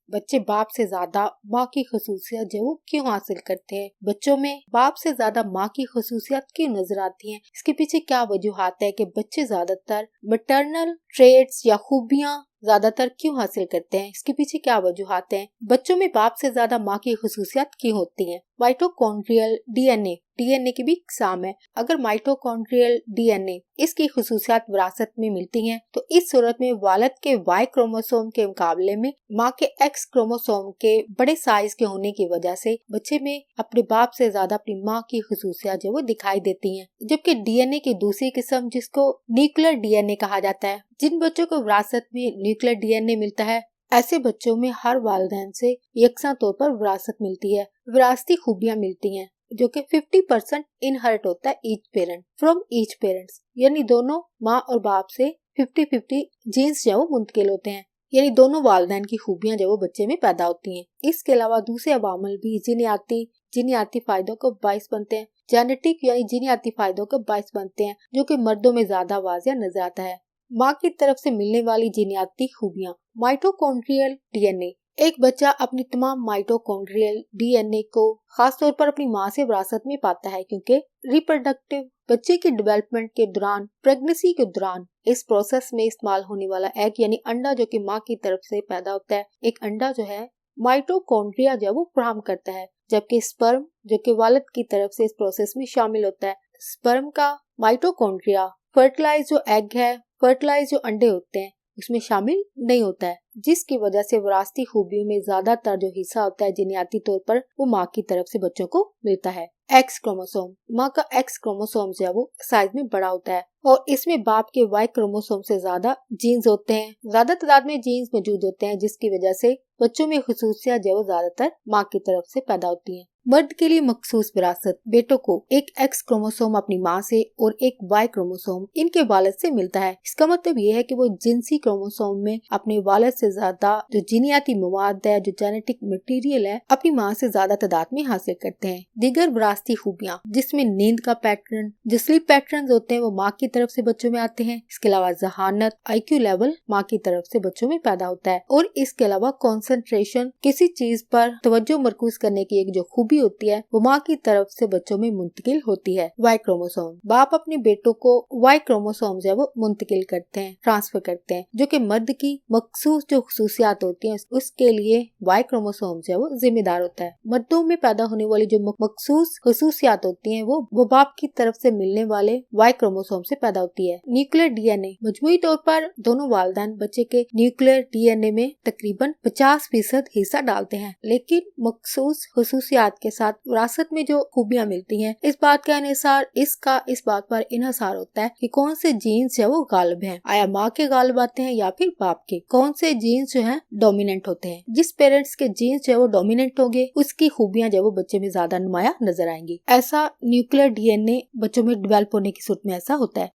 बच्चे बाप से ज्यादा माँ की खसूसियत जो वो क्यों हासिल करते हैं? बच्चों में बाप से ज्यादा माँ की खसूसियत क्यों नजर आती हैं? इसके पीछे क्या वजूहात है कि बच्चे ज्यादातर मैटरनल ट्रेट्स या खूबियाँ ज्यादातर क्यों हासिल करते हैं? इसके पीछे क्या वजूहात हैं? बच्चों में बाप से ज्यादा माँ की खसूसियात क्यों होती हैं? माइटोकॉन्ड्रियल डीएनए की भी इकसाम है। अगर माइटोकॉन्ड्रियल डीएनए इसकी खसूसियात विरासत में मिलती हैं तो इस सूरत में वालिद के वाई क्रोमोसोम के मुकाबले में माँ के एक्स क्रोमोसोम के बड़े साइज के होने की वजह से बच्चे में अपने बाप से ज्यादा अपनी माँ की खसूसियात जो वो दिखाई देती हैं। जबकि डीएनए की दूसरी किस्म जिसको न्यूक्लियर डीएनए कहा जाता है, जिन बच्चों को विरासत में न्यूक्लियर डीएनए मिलता है ऐसे बच्चों में हर वालिदैन से यकसा तौर पर विरासत मिलती है, विरासती खूबियाँ मिलती हैं जो कि 50% इनहेरिट होता है फ्रॉम ईच पेरेंट्स, यानी दोनों माँ और बाप से 50-50 जीन्स जो वो मुंतकिल होते हैं, यानी दोनों वालिदैन की खूबियाँ जो वो बच्चे में पैदा होती हैं। इसके अलावा दूसरे अवामल भी जीनियाती फायदों को बाइस बनते हैं, जेनेटिक यानी जीनियाती फायदों को बाइस बनते हैं जो कि मर्दों में ज्यादा वाज़िया नजर आता है। माँ की तरफ से मिलने वाली जीनियाती खूबियाँ। माइटोकॉन्ड्रियल डीएनए, एक बच्चा अपनी तमाम माइटोकॉन्ड्रियल डीएनए को खास तौर पर अपनी माँ से विरासत में पाता है क्योंकि रिप्रोडक्टिव बच्चे के डेवलपमेंट के दौरान, प्रेगनेंसी के दौरान इस प्रोसेस में इस्तेमाल होने वाला एग यानी अंडा जो कि माँ की तरफ से पैदा होता है, एक अंडा जो है माइटोकॉन्ड्रिया जो वो फराहम करता है, जबकि स्पर्म जो कि वालिद की तरफ से इस प्रोसेस में शामिल होता है। स्पर्म का माइटोकॉन्ड्रिया फर्टिलाइज जो एग है, फर्टिलाइज जो अंडे होते हैं उसमें शामिल नहीं होता है, जिसकी वजह से विरासती खूबियों में ज्यादातर जो हिस्सा होता है जीनियाती तौर पर वो माँ की तरफ से बच्चों को मिलता है। एक्स क्रोमोसोम, माँ का एक्स क्रोमोसोम जो है वो साइज में बड़ा होता है और इसमें बाप के वाई क्रोमोसोम से ज्यादा जीन्स होते हैं, ज्यादा तादाद में जीन्स मौजूद होते हैं, जिसकी वजह से बच्चों में खुसूसियात जो ज्यादातर माँ की तरफ से पैदा होती हैं। मर्द के लिए मखसूस विरासत, बेटों को एक एक्स क्रोमोसोम अपनी माँ से और एक वाई क्रोमोसोम इनके वालिद से मिलता है। इसका मतलब ये है कि वो जिनसी क्रोमोसोम में अपने वालिद से ज्यादा जो जीनियाती मवाद है, जो जेनेटिक मटेरियल है, अपनी माँ से ज्यादा तादाद में हासिल करते हैं। दीगर विरासती खूबियाँ जिसमें नींद का पैटर्न, जो स्लीप पैटर्न होते हैं वो माँ की तरफ से बच्चों में आते हैं। इसके अलावा जहानत, IQ लेवल माँ की तरफ से बच्चों में पैदा होता है और इसके अलावा कंसंट्रेशन, किसी चीज पर तवज्जो मरकूज करने की एक जो खूबी होती है वो माँ की तरफ से बच्चों में मुंतकिल होती है। वाई क्रोमोसोम, बाप अपने बेटों को वाई क्रोमोसोम जो वो मुंतकिल करते हैं, ट्रांसफर करते हैं, जो कि मर्द की मखसूस जो खुसूसियात होती हैं उसके लिए वाई क्रोमोसोम जो वो जिम्मेदार होता है। मर्दों में पैदा होने वाली जो मखसूस खुसूसियात होती हैं वो बाप की तरफ से मिलने वाले वाई क्रोमोसोम से पैदा होती है। न्यूक्लियर डीएनए, मजमूई तौर पर दोनों वालिदैन बच्चे के न्यूक्लियर डीएनए में तकरीबन 50% हिस्सा डालते हैं, लेकिन मखसूस खुसूसियात के साथ विरासत में जो खूबियाँ मिलती हैं इस बात पर इन्हिसार होता है कि कौन से जीन्स है वो गालिब हैं, आया माँ के गालिब आते हैं या फिर बाप के, कौन से जीन्स जो हैं डोमिनेंट होते हैं। जिस पेरेंट्स के जीन्स जो है वो डोमिनेंट होंगे उसकी खूबियाँ जो वो बच्चे में ज्यादा नुमाया नजर आएंगी। ऐसा न्यूक्लियर डीएनए बच्चों में डेवलप होने की सूरत में ऐसा होता है।